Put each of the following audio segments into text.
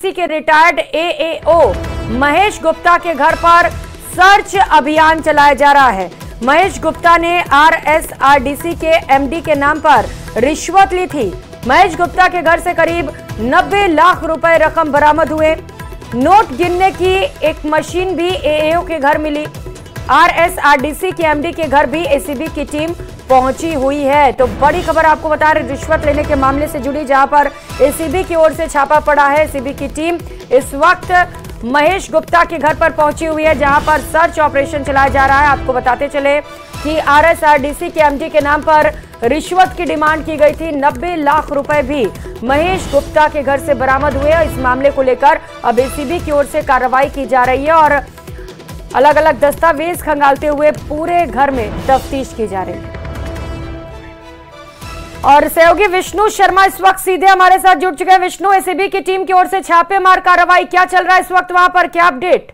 आरएसआरडीसी के retired AAO Mahesh Gupta के घर पर सर्च अभियान चलाया जा रहा है। महेश गुप्ता ने आरएसआरडीसी के एमडी के नाम पर रिश्वत ली थी। महेश गुप्ता के घर से करीब 90 लाख रुपए रकम बरामद हुए। नोट गिनने की एक मशीन भी एएओ के घर मिली। आरएसआरडीसी के एमडी के घर भी एसीबी की टीम पहुंची हुई है। तो बड़ी खबर आपको बता रहे रिश्वत लेने के मामले से जुड़ी, जहां पर एसीबी की ओर से छापा पड़ा है। एसीबी की टीम इस वक्त महेश गुप्ता के घर पर पहुंची हुई है, जहां पर सर्च ऑपरेशन चलाया जा रहा है। आपको बताते चले कि आरएसआरडीसी के एमडी के नाम पर रिश्वत की डिमांड की गई थी। 90 लाख रुपए भी महेश गुप्ता के घर से बरामद हुए। इस मामले को लेकर अब एसीबी की ओर से कार्रवाई की जा रही है और अलग अलग दस्तावेज खंगालते हुए पूरे घर में तफ्तीश की जा रही है। और सहयोगी विष्णु शर्मा इस वक्त सीधे हमारे साथ जुड़ चुके हैं। विष्णु, एसीबी की टीम की ओर से छापेमार कार्रवाई क्या चल रहा है इस वक्त वहां पर, क्या अपडेट?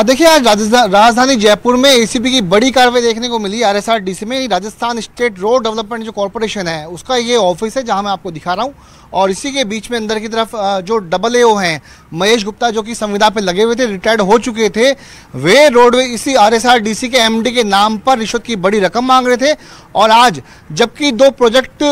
देखिए, आज राजधानी जयपुर में एसीबी की बड़ी कार्रवाई देखने को मिली। आरएसआरडीसी में राजस्थान स्टेट रोड डेवलपमेंट जो कॉर्पोरेशन है उसका ये ऑफिस है, जहां मैं आपको दिखा रहा हूं। और इसी के बीच में अंदर की तरफ जो एएओ हैं महेश गुप्ता, जो कि संविदा पे लगे हुए थे, रिटायर्ड हो चुके थे, वे रोडवे इसी आरएसआरडीसी के एमडी के नाम पर रिश्वत की बड़ी रकम मांग रहे थे। और आज जबकि दो प्रोजेक्ट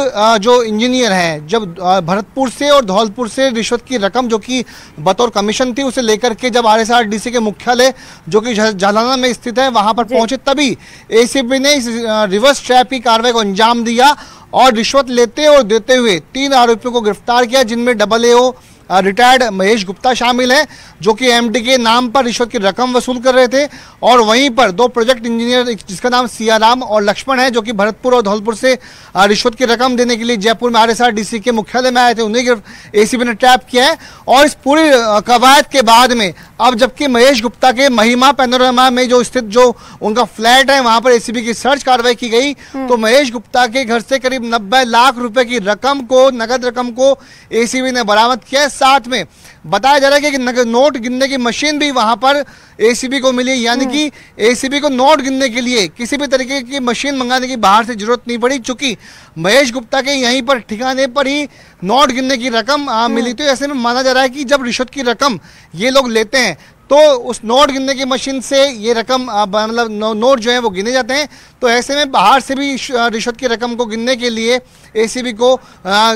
जो इंजीनियर हैं, जब भरतपुर से और धौलपुर से रिश्वत की रकम जो कि बतौर कमीशन थी उसे लेकर के जब आरएसआरडीसी के मुख्यालय जो कि जालना में स्थित है वहां पर पहुंचे, तभी एसीबी ने इस रिवर्स ट्रैप की कार्रवाई को अंजाम दिया और रिश्वत लेते और देते हुए 3 आरोपियों को गिरफ्तार किया, जिनमें एएओ रिटायर्ड महेश गुप्ता शामिल है, जो कि एमडी के नाम पर रिश्वत की रकम वसूल कर रहे थे। और वहीं पर 2 प्रोजेक्ट इंजीनियर जिसका नाम सियाराम और लक्ष्मण है, जो कि भरतपुर और धौलपुर से रिश्वत की रकम देने के लिए जयपुर में आरएसआरडीसी के मुख्यालय में आए थे, उन्हें एसीबी ने ट्रैप किया है। और इस पूरी कवायद के बाद में अब जबकि महेश गुप्ता के महिमा पैनोरमा में जो स्थित जो उनका फ्लैट है वहां पर एसीबी की सर्च कार्रवाई की गई, तो महेश गुप्ता के घर से करीब 90 लाख रुपए की रकम को, नगद रकम को एसीबी ने बरामद किया। साथ में बताया जा रहा है कि नोट गिनने की मशीन भी वहां पर एसीबी को मिली, यानी कि एसीबी को नोट गिनने के लिए किसी भी तरीके की मशीन मंगाने की बाहर से जरूरत नहीं पड़ी, चूंकि महेश गुप्ता के यहीं पर ठिकाने पर ही नोट गिनने की रकम मिली। तो ऐसे में माना जा रहा है कि जब रिश्वत की रकम ये लोग लेते हैं तो उस नोट गिनने की मशीन से ये रकम मतलब नोट जो है वो गिने जाते हैं। तो ऐसे में बाहर से भी रिश्वत की रकम को गिनने के लिए एसीबी को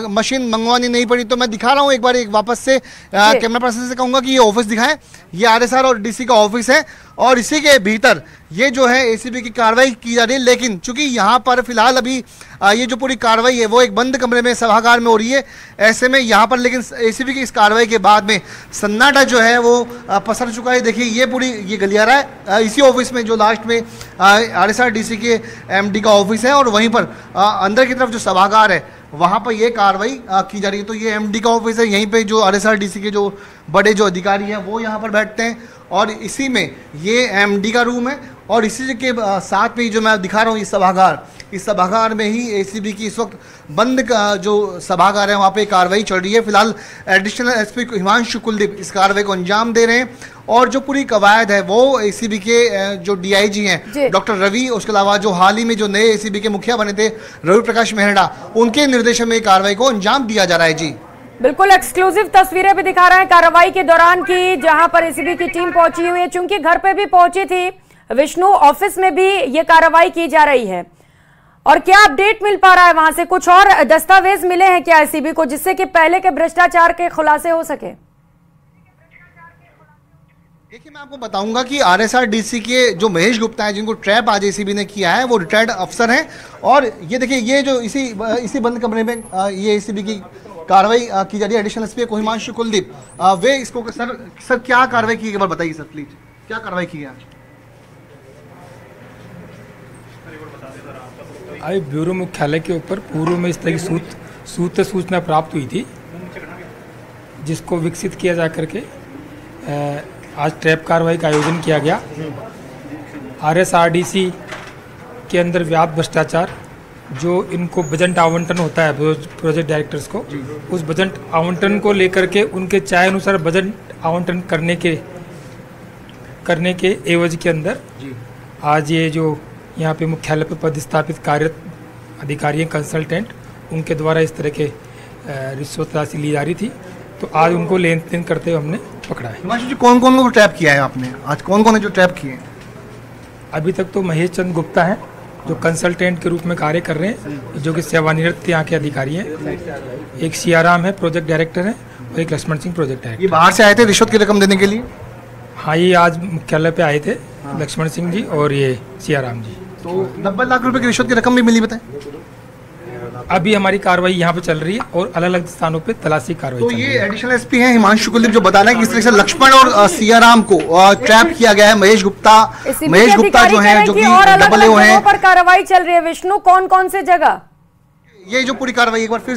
मशीन मंगवानी नहीं पड़ी। तो मैं दिखा रहा हूँ एक बार वापस से कैमरा पर्सन से कहूँगा कि ये ऑफिस दिखाएं। ये आरएसआर और डीसी का ऑफिस है और इसी के भीतर ये जो है एसीबी की कार्रवाई की जा रही है। लेकिन चूंकि यहाँ पर फिलहाल अभी ये जो पूरी कार्रवाई है वो एक बंद कमरे में सभागार में हो रही है, ऐसे में यहाँ पर लेकिन एसीबी की इस कार्रवाई के बाद में सन्नाटा जो है वो पसर चुका है। देखिए ये पूरी ये गलियारा है, इसी ऑफिस में जो लास्ट में आरएसआरडीसी के एमडी का ऑफिस है और वहीं पर अंदर की तरफ जो सभागार है वहाँ पर ये कार्रवाई की जा रही है। तो ये एमडी का ऑफिस है, यहीं पे जो आरएसआरडीसी के जो बड़े जो अधिकारी हैं वो यहाँ पर बैठते हैं और इसी में ये एमडी का रूम है और इसी के साथ में जो मैं दिखा रहा हूँ इस सभागार में ही एसीबी की इस वक्त बंद जो सभागार है वहाँ पे कार्रवाई चल रही है। फिलहाल एडिशनल एसपी हिमांशु कुलदीप इस कार्रवाई को अंजाम दे रहे हैं और जो पूरी कवायद है वो एसीबी के जो डीआईजी हैं डॉक्टर रवि, उसके अलावा जो हाल ही में जो नए एसीबी के मुखिया बने थे रवि प्रकाश मेहरा, उनके निर्देशन में कार्रवाई को अंजाम दिया जा रहा है। जी बिल्कुल, एक्सक्लूसिव तस्वीरें भी दिखा रहे हैं कार्रवाई के दौरान की, जहां पर एसीबी की टीम पहुंची हुई है। चूंकि घर पे भी पहुंची थी विष्णु, ऑफिस में भी ये कार्रवाई की जा रही है। और क्या अपडेट मिल पा रहा है वहां से? कुछ और दस्तावेज मिले हैं क्या एसीबी को, जिससे कि पहले के भ्रष्टाचार के खुलासे हो सके? देखिए मैं आपको बताऊंगा कि आरएसआरडीसी के जो महेश गुप्ता हैं, जिनको ट्रैप आज एसीबी ने किया है, वो रिटायर्ड अफसर हैं। और ये देखिए ये जो इसी बंद कमरे में ये एसीबी की कार्रवाई की जा रही है। एडिशनल एसपी हिमांशु कुलदीप वे इसको सर क्या कार्रवाई की, एक बार बताइए सर प्लीज, क्या कार्रवाई की है? आज ब्यूरो मुख्यालय के ऊपर पूर्व में इस तरह की सूचना प्राप्त हुई थी, जिसको विकसित किया जा करके आज ट्रैप कार्रवाई का आयोजन किया गया। आरएसआरडीसी के अंदर व्याप्त भ्रष्टाचार, जो इनको बजट आवंटन होता है प्रोजेक्ट डायरेक्टर्स को, उस बजट आवंटन को लेकर के उनके चाहे अनुसार बजट आवंटन करने के एवज के अंदर आज ये जो यहाँ पे मुख्यालय पर पदस्थापित कार्यरत अधिकारी हैं, कंसल्टेंट, उनके द्वारा इस तरह के रिश्वत राशि ली जा रही थी, तो आज उनको लेन देन करते हुए हमने पकड़ा है। हिमांशु जी, कौन कौन को ट्रैप किया है आपने आज? कौन कौन है जो ट्रैप किए हैं? अभी तक तो महेश चंद गुप्ता हैं जो कंसल्टेंट के रूप में कार्य कर रहे हैं, जो कि सेवानिवृत्त यहाँ के अधिकारी हैं। एक सियाराम है, प्रोजेक्ट डायरेक्टर है, और एक लक्ष्मण सिंह प्रोजेक्ट डायरेक्टर। ये बाहर से आए थे रिश्वत की रकम देने के लिए? हाँ, ये आज मुख्यालय पे आए थे, लक्ष्मण सिंह जी और ये सियाराम जी। तो 90 लाख रुपए की रिश्वत की रकम भी मिली, बताएं। अभी हमारी कार्रवाई यहाँ पे चल रही है और अलग अलग स्थानों पे तलाशी कार्रवाई तो चल रही ये है। एडिशनल एसपी हैं हिमांशु कुलदीप जो बता रहे हैं कि इस तरह से लक्ष्मण और सियाराम को ट्रैप किया गया है। महेश गुप्ता जो है, जो कि डबल ओ है, पर कार्रवाई चल रही है। विष्णु, कौन कौन से जगह ये जो पूरी कार्रवाई एक बार फिर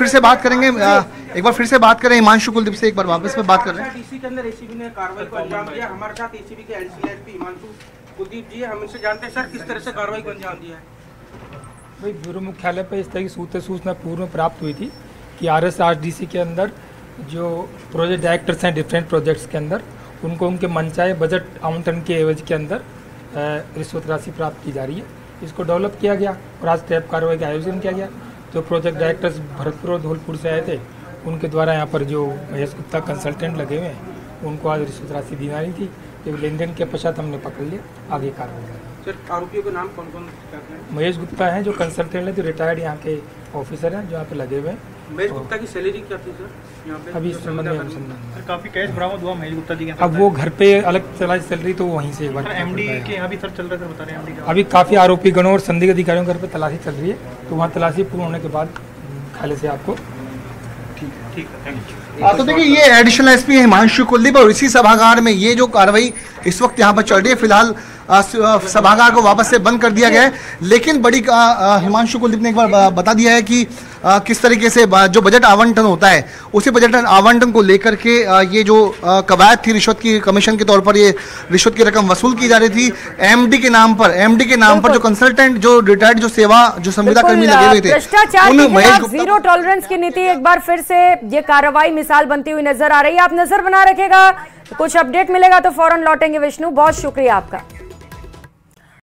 से बात करेंगे, एक बार फिर से बात करें हिमांशु कुलदीप से, एक बार वापस में बात कर रहे हैं। डीसी के अंदर एसीबी ने कार्रवाई को अंजाम दिया। हमारे साथ एसीबी के एडीशनल एसपी हिमांशु कुलदीप जी, हम इनसे जानते हैं सर किस तरह से कार्रवाई को अंजाम दिया है। भाई, ब्यूरो मुख्यालय पर इस तरह की सूचना पूर्व में प्राप्त हुई थी कि RSRDC के अंदर जो प्रोजेक्ट डायरेक्टर्स हैं डिफरेंट प्रोजेक्ट्स के अंदर, उनको उनके मनचाहे बजट आवंटन के एवज के अंदर रिश्वत राशि प्राप्त की जा रही है। इसको डेवलप किया गया और आज ट्रैप कार्रवाई का आयोजन किया गया। जो प्रोजेक्ट डायरेक्टर्स भरतपुर और धौलपुर से आए थे, उनके द्वारा यहाँ पर जो महेश गुप्ता कंसल्टेंट लगे हुए हैं, उनको आज रिश्वत राशि दी जा रही थी। तो लेन देन के पश्चात हमने पकड़ लिया, आगे कार्रवाई। सर, आरोपियों के नाम कौन कौन? महेश गुप्ता हैं जो कंसल्टेंट है, जो रिटायर्ड यहाँ के ऑफिसर हैं जो यहाँ पे लगे हुए हैं। महेश गुप्ता की सैलरी क्या थी सर यहाँ पे? अभी इस संबंध में अनुसंधान। काफी कैश बरामद हुआ महेश गुप्ता जी के। अब वो घर पे अलग चला चल रही, तो वहीं से एक बार एमडी के यहाँ भी सर चल रहा है, बता रहे हैं एमडी का। अभी काफी आरोपी गणों और संदिग्ध अधिकारियों घर पे तलाशी चल रही है, तो वहाँ तलाशी पूर्ण होने के बाद खाले से आपको। ठीक है, थैंक यू। तो देखिए, ये एडिशनल एसपी हिमांशु कुलदीप और इसी सभागार में ये जो कार्रवाई इस वक्त यहाँ पर चल रही है, फिलहाल सभागार को वापस से बंद कर दिया गया है। लेकिन बड़ी हिमांशु कुलदीप ने एक बार बता दिया है कि किस तरीके से जो बजट आवंटन होता है, उसी बजट आवंटन को लेकर के ये जो कवायद थी रिश्वत की, कमीशन के तौर पर ये रिश्वत की रकम वसूल की जा रही थी एमडी के नाम पर जो कंसल्टेंट, जो रिटायर्ड, जो संविदा कर्मी लगे हुए थे, भ्रष्टाचार के खिलाफ जीरो टॉलरेंस की नीति एक बार फिर से ये कार्रवाई मिसाल बनती हुई नजर आ रही है। आप नजर बना रखेगा, कुछ अपडेट मिलेगा तो फौरन लौटेंगे। विष्णु, बहुत शुक्रिया आपका।